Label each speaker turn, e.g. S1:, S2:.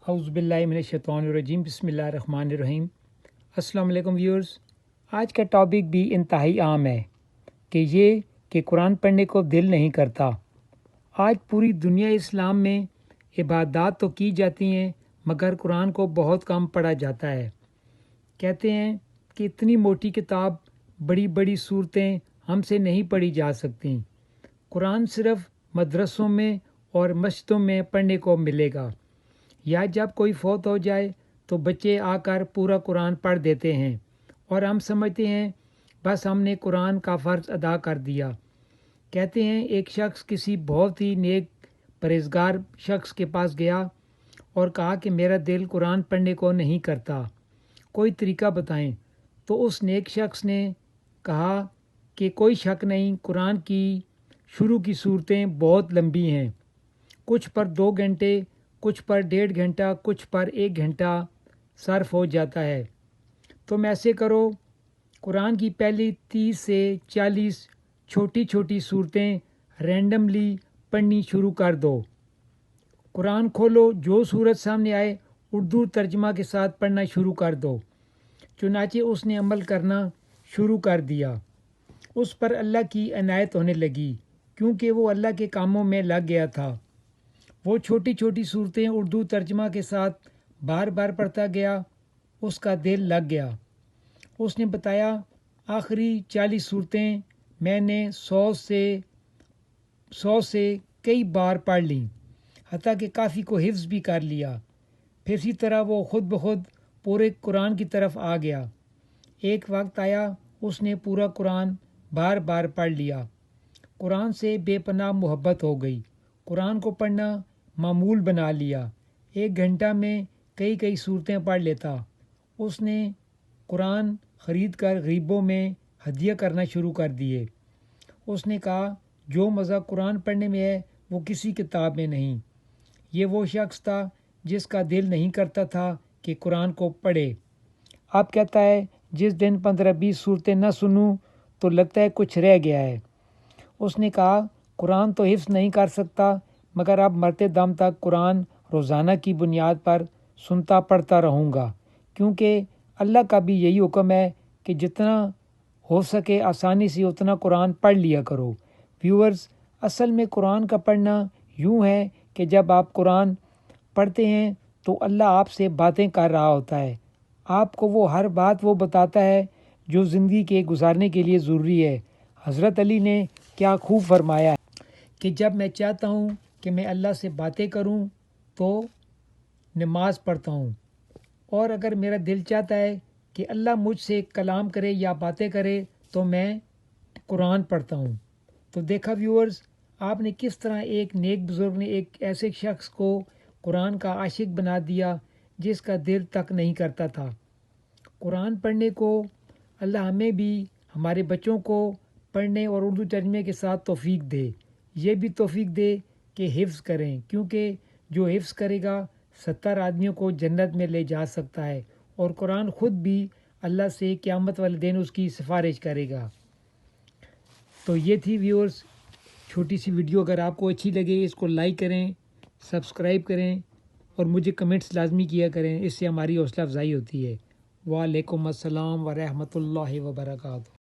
S1: اعوذ باللہ من الشیطان الرجیم بسم اللہ الرحمن الرحیم۔ السلام علیکم ویورز، آج کا ٹاپک بھی انتہائی عام ہے کہ قرآن پڑھنے کو دل نہیں کرتا۔ آج پوری دنیا اسلام میں عبادات تو کی جاتی ہیں مگر قرآن کو بہت کم پڑھا جاتا ہے۔ کہتے ہیں کہ اتنی موٹی کتاب، بڑی بڑی صورتیں ہم سے نہیں پڑھی جا سکتی۔ قرآن صرف مدرسوں میں اور مسجدوں میں پڑھنے کو ملے گا، یا جب کوئی فوت ہو جائے تو بچے آ کر پورا قرآن پڑھ دیتے ہیں اور ہم سمجھتے ہیں بس ہم نے قرآن کا فرض ادا کر دیا۔ کہتے ہیں ایک شخص کسی بہت ہی نیک پرہیزگار شخص کے پاس گیا اور کہا کہ میرا دل قرآن پڑھنے کو نہیں کرتا، کوئی طریقہ بتائیں۔ تو اس نیک شخص نے کہا کہ کوئی شک نہیں، قرآن کی شروع کی صورتیں بہت لمبی ہیں، کچھ پر 2 گھنٹے، کچھ پر 1.5 گھنٹہ، کچھ پر 1 گھنٹہ صرف ہو جاتا ہے۔ تم ایسے کرو، قرآن کی پہلی 30 سے 40 چھوٹی چھوٹی صورتیں رینڈملی پڑھنی شروع کر دو۔ قرآن کھولو، جو صورت سامنے آئے اردو ترجمہ کے ساتھ پڑھنا شروع کر دو۔ چنانچہ اس نے عمل کرنا شروع کر دیا۔ اس پر اللہ کی عنایت ہونے لگی کیونکہ وہ اللہ کے کاموں میں لگ گیا تھا۔ وہ چھوٹی چھوٹی صورتیں اردو ترجمہ کے ساتھ بار بار پڑھتا گیا، اس کا دل لگ گیا۔ اس نے بتایا آخری 40 صورتیں میں نے 100 سے کئی بار پڑھ لیں، حتیٰ کہ کافی کو حفظ بھی کر لیا۔ پھر اسی طرح وہ خود بخود پورے قرآن کی طرف آ گیا۔ ایک وقت آیا اس نے پورا قرآن بار بار پڑھ لیا۔ قرآن سے بے پناہ محبت ہو گئی، قرآن کو پڑھنا معمول بنا لیا۔ 1 گھنٹہ میں کئی صورتیں پڑھ لیتا۔ اس نے قرآن خرید کر غریبوں میں ہدیہ کرنا شروع کر دیے۔ اس نے کہا جو مزہ قرآن پڑھنے میں ہے وہ کسی کتاب میں نہیں۔ یہ وہ شخص تھا جس کا دل نہیں کرتا تھا کہ قرآن کو پڑھے۔ اب کہتا ہے جس دن 15-20 صورتیں نہ سنوں تو لگتا ہے کچھ رہ گیا ہے۔ اس نے کہا قرآن تو حفظ نہیں کر سکتا مگر اب مرتے دم تک قرآن روزانہ کی بنیاد پر سنتا پڑھتا رہوں گا، کیونکہ اللہ کا بھی یہی حکم ہے کہ جتنا ہو سکے آسانی سے اتنا قرآن پڑھ لیا کرو۔ ویورز، اصل میں قرآن کا پڑھنا یوں ہے کہ جب آپ قرآن پڑھتے ہیں تو اللہ آپ سے باتیں کر رہا ہوتا ہے۔ آپ کو وہ ہر بات وہ بتاتا ہے جو زندگی کے گزارنے کے لیے ضروری ہے۔ حضرت علی نے کیا خوب فرمایا ہے کہ جب میں چاہتا ہوں کہ میں اللہ سے باتیں کروں تو نماز پڑھتا ہوں، اور اگر میرا دل چاہتا ہے کہ اللہ مجھ سے کلام کرے یا باتیں کرے تو میں قرآن پڑھتا ہوں۔ تو دیکھا ویورز، آپ نے کس طرح ایک نیک بزرگ نے ایک ایسے شخص کو قرآن کا عاشق بنا دیا جس کا دل تک نہیں کرتا تھا۔ قرآن پڑھنے کو اللہ ہمیں بھی، ہمارے بچوں کو پڑھنے اور اردو ترجمے کے ساتھ توفیق دے۔ یہ بھی توفیق دے کہ حفظ کریں، کیونکہ جو حفظ کرے گا 70 آدمیوں کو جنت میں لے جا سکتا ہے، اور قرآن خود بھی اللہ سے قیامت والے دن اس کی سفارش کرے گا۔ تو یہ تھی ویورز چھوٹی سی ویڈیو۔ اگر آپ کو اچھی لگے اس کو لائک کریں، سبسکرائب کریں اور مجھے کمنٹس لازمی کیا کریں، اس سے ہماری حوصلہ افزائی ہوتی ہے۔ وعلیکم السلام ورحمۃ اللہ وبرکاتہ۔